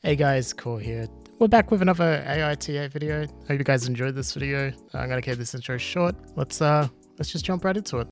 Hey guys, Core here. We're back with another AITA video. Hope you guys enjoyed this video. I'm gonna keep this intro short. Let's just jump right into it.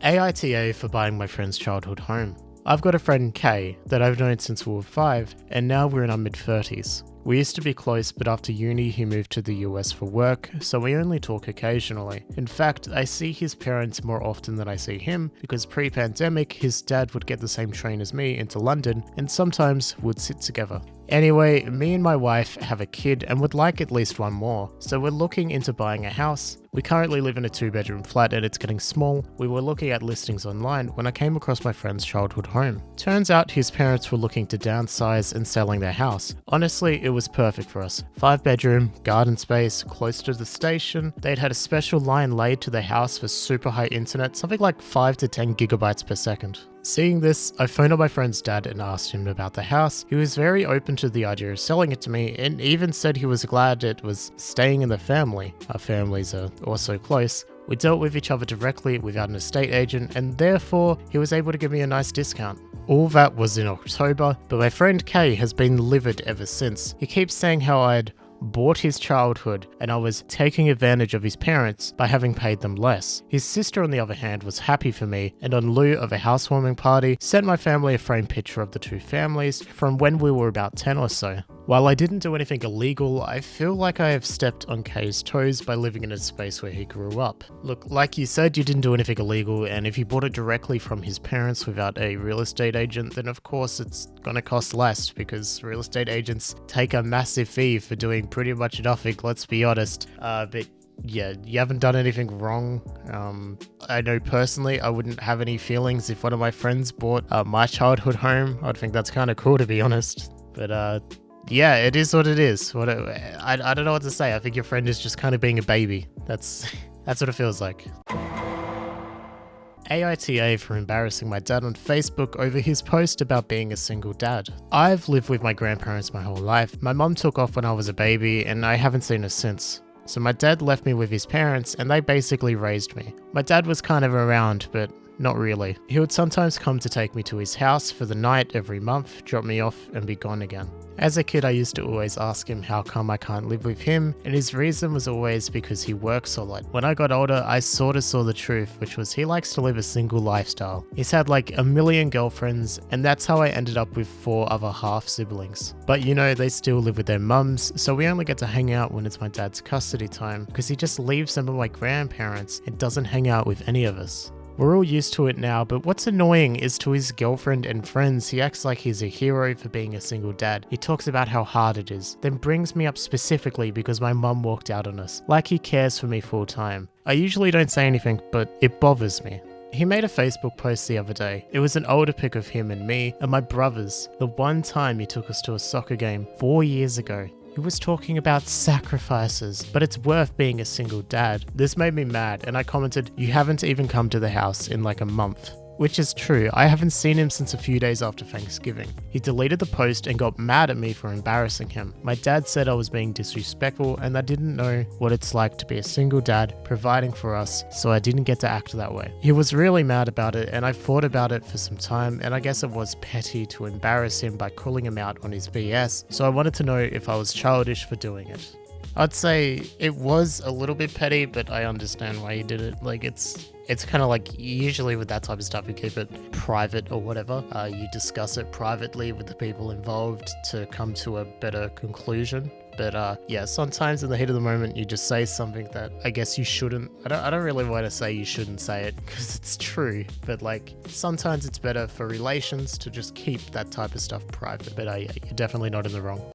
AITA for buying my friend's childhood home. I've got a friend Kay that I've known since we were 5, and now we're in our mid-30s. We used to be close, but after uni he moved to the US for work, so we only talk occasionally. In fact, I see his parents more often than I see him, because pre-pandemic his dad would get the same train as me into London, and sometimes would sit together. Anyway, me and my wife have a kid and would like at least one more, so we're looking into buying a house. We currently live in a 2-bedroom flat and it's getting small. We were looking at listings online when I came across my friend's childhood home. Turns out his parents were looking to downsize and selling their house. Honestly, it was perfect for us. 5-bedroom, garden space, close to the station. They'd had a special line laid to their house for super high internet, something like 5 to 10 gigabytes per second. Seeing this, I phoned up my friend's dad and asked him about the house. He was very open to the idea of selling it to me and even said he was glad it was staying in the family. Our families are also close. We dealt with each other directly without an estate agent, and therefore he was able to give me a nice discount. All that was in October, but my friend Kay has been livid ever since. He keeps saying how I'd bought his childhood and I was taking advantage of his parents by having paid them less. His sister, on the other hand, was happy for me and on lieu of a housewarming party, sent my family a framed picture of the two families from when we were about 10 or so. While I didn't do anything illegal, I feel like I have stepped on Kay's toes by living in a space where he grew up. Look, like you said, you didn't do anything illegal, and if you bought it directly from his parents without a real estate agent, then of course it's gonna cost less because real estate agents take a massive fee for doing pretty much nothing, let's be honest. But yeah, you haven't done anything wrong. I know personally I wouldn't have any feelings if one of my friends bought my childhood home. I'd think that's kind of cool, to be honest. But yeah, it is what it is. I don't know what to say. I think your friend is just kind of being a baby. That's what it feels like. AITA for embarrassing my dad on Facebook over his post about being a single dad. I've lived with my grandparents my whole life. My mum took off when I was a baby and I haven't seen her since. So my dad left me with his parents and they basically raised me. My dad was kind of around, but not really. He would sometimes come to take me to his house for the night every month, drop me off and be gone again. As a kid, I used to always ask him how come I can't live with him, and his reason was always because he works a lot. When I got older, I sort of saw the truth, which was he likes to live a single lifestyle. He's had like a million girlfriends, and that's how I ended up with 4 other half-siblings. But you know, they still live with their mums, so we only get to hang out when it's my dad's custody time, because he just leaves them with my grandparents and doesn't hang out with any of us. We're all used to it now, but what's annoying is to his girlfriend and friends, he acts like he's a hero for being a single dad. He talks about how hard it is, then brings me up specifically because my mum walked out on us, like he cares for me full time. I usually don't say anything, but it bothers me. He made a Facebook post the other day. It was an older pic of him and me and my brothers, the one time he took us to a soccer game 4 years ago. He was talking about sacrifices, but it's worth being a single dad. This made me mad, and I commented, "You haven't even come to the house in like a month." Which is true, I haven't seen him since a few days after Thanksgiving. He deleted the post and got mad at me for embarrassing him. My dad said I was being disrespectful and I didn't know what it's like to be a single dad providing for us, so I didn't get to act that way. He was really mad about it and I thought about it for some time, and I guess it was petty to embarrass him by calling him out on his BS, so I wanted to know if I was childish for doing it. I'd say it was a little bit petty, but I understand why he did it. Like, it's kind of like, usually with that type of stuff, you keep it private or whatever. You discuss it privately with the people involved to come to a better conclusion. But yeah, sometimes in the heat of the moment, you just say something that I guess you shouldn't. I don't really want to say you shouldn't say it because it's true. But like, sometimes it's better for relations to just keep that type of stuff private. But yeah, you're definitely not in the wrong.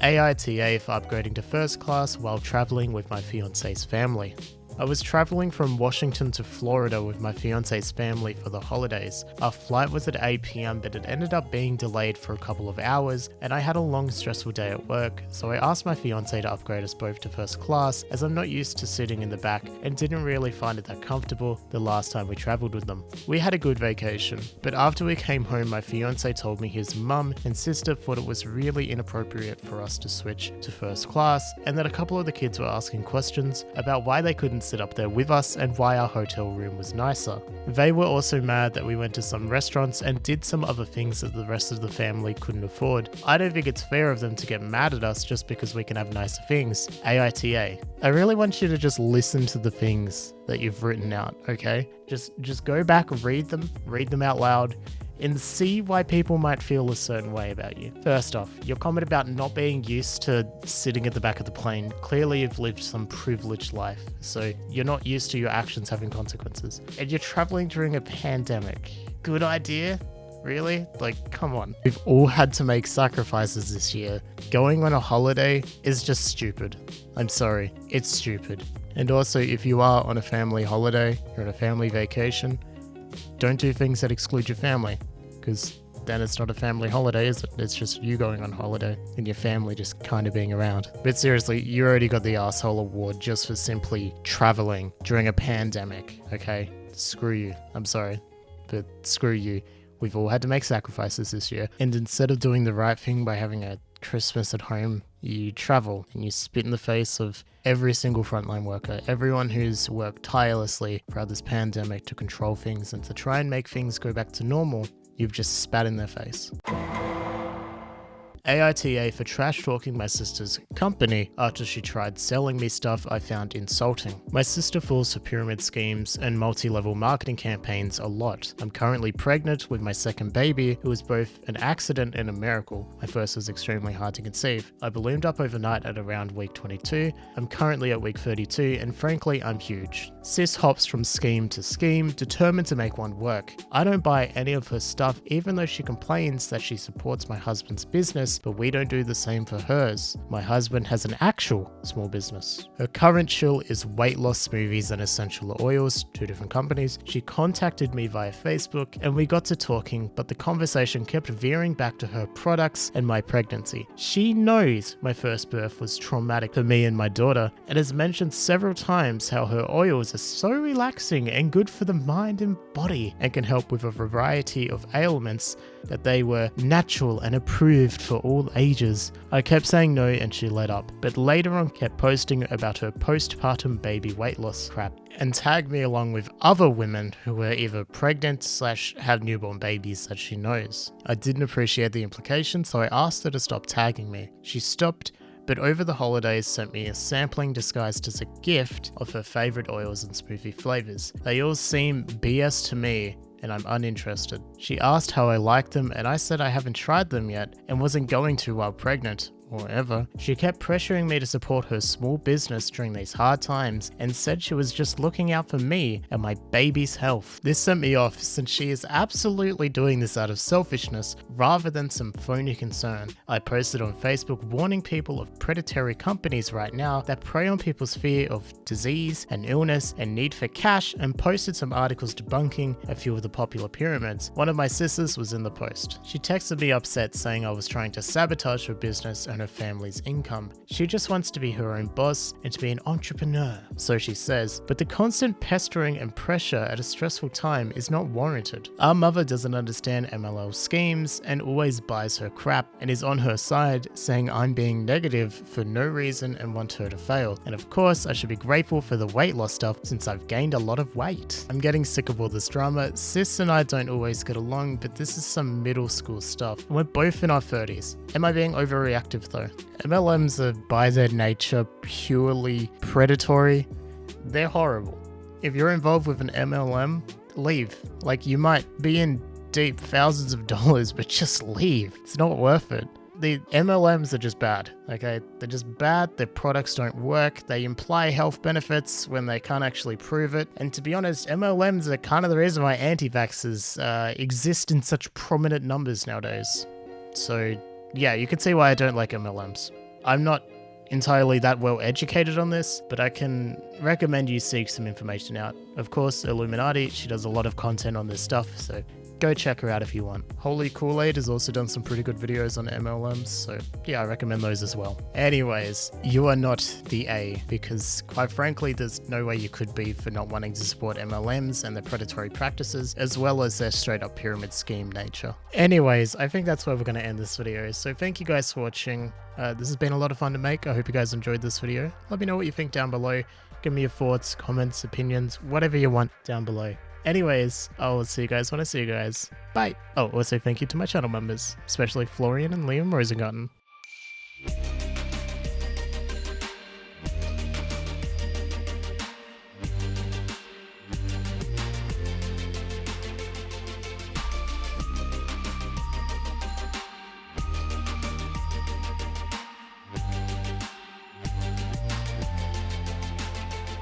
AITA for upgrading to first class while traveling with my fiance's family. I was traveling from Washington to Florida with my fiance's family for the holidays. Our flight was at 8 PM, but it ended up being delayed for a couple of hours, and I had a long stressful day at work, so I asked my fiance to upgrade us both to first class, as I'm not used to sitting in the back and didn't really find it that comfortable the last time we traveled with them. We had a good vacation, but after we came home, my fiance told me his mum and sister thought it was really inappropriate for us to switch to first class, and that a couple of the kids were asking questions about why they couldn't and sit up there with us and why our hotel room was nicer. They were also mad that we went to some restaurants and did some other things that the rest of the family couldn't afford. I don't think it's fair of them to get mad at us just because we can have nicer things. AITA. I really want you to just listen to the things that you've written out, okay? Just go back, read them out loud, and see why people might feel a certain way about you. First off, your comment about not being used to sitting at the back of the plane. Clearly you've lived some privileged life, so you're not used to your actions having consequences. And you're traveling during a pandemic. Good idea? Really? Like, come on. We've all had to make sacrifices this year. Going on a holiday is just stupid. I'm sorry, it's stupid. And also, if you are on a family holiday, you're on a family vacation, don't do things that exclude your family, because then it's not a family holiday, is it? It's just you going on holiday and your family just kind of being around. But seriously, you already got the asshole award just for simply traveling during a pandemic, okay? Screw you. I'm sorry, but screw you. We've all had to make sacrifices this year. And instead of doing the right thing by having a Christmas at home, you travel and you spit in the face of every single frontline worker, everyone who's worked tirelessly throughout this pandemic to control things and to try and make things go back to normal. You've just spat in their face. AITA for trash talking my sister's company after she tried selling me stuff I found insulting. My sister falls for pyramid schemes and multi-level marketing campaigns a lot. I'm currently pregnant with my second baby, who is both an accident and a miracle. My first was extremely hard to conceive. I ballooned up overnight at around week 22. I'm currently at week 32, and frankly, I'm huge. Sis hops from scheme to scheme, determined to make one work. I don't buy any of her stuff, even though she complains that she supports my husband's business, but we don't do the same for hers. My husband has an actual small business. Her current shill is weight loss smoothies and essential oils, 2 different companies. She contacted me via Facebook and we got to talking, but the conversation kept veering back to her products and my pregnancy. She knows my first birth was traumatic for me and my daughter, and has mentioned several times how her oils are so relaxing and good for the mind and body, and can help with a variety of ailments, that they were natural and approved for all ages. I kept saying no and she let up, but later on kept posting about her postpartum baby weight loss crap and tagged me along with other women who were either pregnant / have newborn babies that she knows. I didn't appreciate the implication, so I asked her to stop tagging me. She stopped, but over the holidays sent me a sampling disguised as a gift of her favorite oils and smoothie flavors. They all seem BS to me, and I'm uninterested. She asked how I liked them, and I said I haven't tried them yet and wasn't going to while pregnant, or ever. She kept pressuring me to support her small business during these hard times and said she was just looking out for me and my baby's health. This sent me off, since she is absolutely doing this out of selfishness rather than some phony concern. I posted on Facebook warning people of predatory companies right now that prey on people's fear of disease and illness and need for cash, and posted some articles debunking a few of the popular pyramids. One of my sisters was in the post. She texted me upset, saying I was trying to sabotage her business and her family's income. She just wants to be her own boss and to be an entrepreneur, so she says, but the constant pestering and pressure at a stressful time is not warranted. Our mother doesn't understand MLM schemes and always buys her crap and is on her side, saying I'm being negative for no reason and want her to fail. And of course, I should be grateful for the weight loss stuff since I've gained a lot of weight. I'm getting sick of all this drama. Sis and I don't always get along, but this is some middle school stuff, and we're both in our 30s. Am I being overreactive though? MLMs are by their nature purely predatory. They're horrible. If you're involved with an MLM, leave. Like, you might be in deep thousands of dollars, but just leave. It's not worth it. The MLMs are just bad, okay? They're just bad, their products don't work, they imply health benefits when they can't actually prove it, and to be honest, MLMs are kind of the reason why anti-vaxxers exist in such prominent numbers nowadays. So yeah, you can see why I don't like MLMs. I'm not entirely that well educated on this, but I can recommend you seek some information out. Of course, Illuminati, she does a lot of content on this stuff, so go check her out if you want. Holy Kool-Aid has also done some pretty good videos on MLMs, so yeah, I recommend those as well. Anyways, you are not the A, because quite frankly, there's no way you could be for not wanting to support MLMs and their predatory practices, as well as their straight up pyramid scheme nature. Anyways, I think that's where we're going to end this video, so thank you guys for watching. This has been a lot of fun to make. I hope you guys enjoyed this video. Let me know what you think down below. Give me your thoughts, comments, opinions, whatever you want down below. Anyways, I will see you guys when I see you guys. Bye! Oh, also thank you to my channel members, especially Florian and Liam Rosengarten.